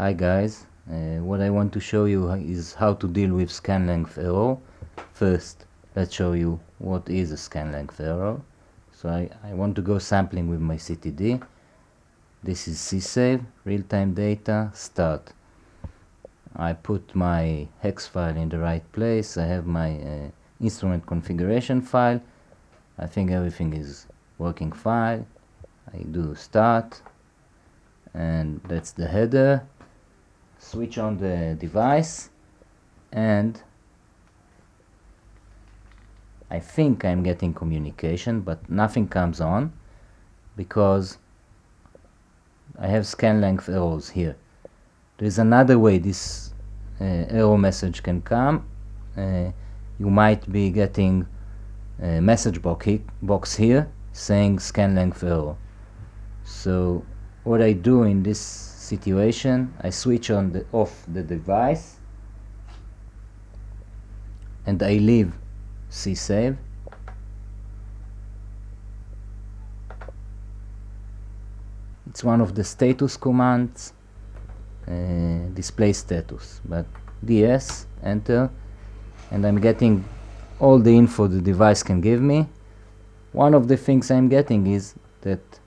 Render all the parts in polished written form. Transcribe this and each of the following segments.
Hi guys, what I want to show you is how to deal with scan length error. First, let's show you what is a scan length error. So I want to go sampling with my CTD. This is csave, real-time data, start. I put my hex file in the right place. I have my instrument configuration file. I think everything is working fine. I do start, and that's the header. Switch on the device, and I think I'm getting communication, but nothing comes on because I have scan length errors here. There's another way this error message can come. You might be getting a message box here saying scan length error. So what I do in this situation, I switch on off the device and I leave csave. It's one of the status commands, display status, but ds, enter, and I'm getting all the info the device can give me. One of the things I'm getting is that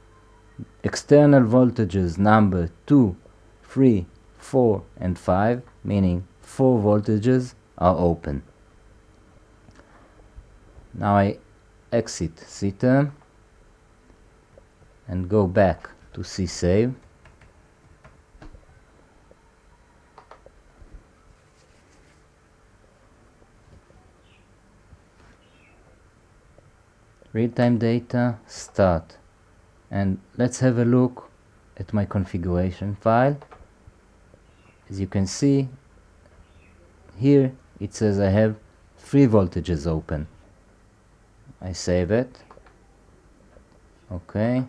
external voltages number 2, 3, 4 and 5, meaning 4 voltages, are open. Now I exit cterm and go back to csave. Real-time data, start. And let's have a look at my configuration file. As you can see, here it says I have 3 voltages open. I save it. Okay.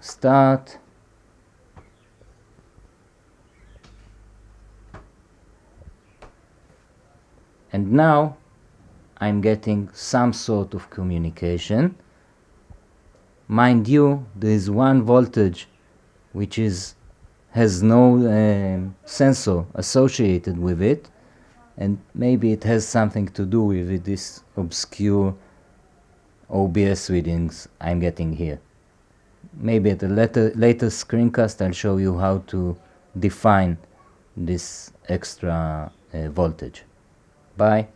Start. And now I'm getting some sort of communication. Mind you, there is 1 voltage which has no sensor associated with it, and maybe it has something to do with this obscure OBS readings I'm getting here. Maybe at a later screencast I'll show you how to define this extra voltage. Bye.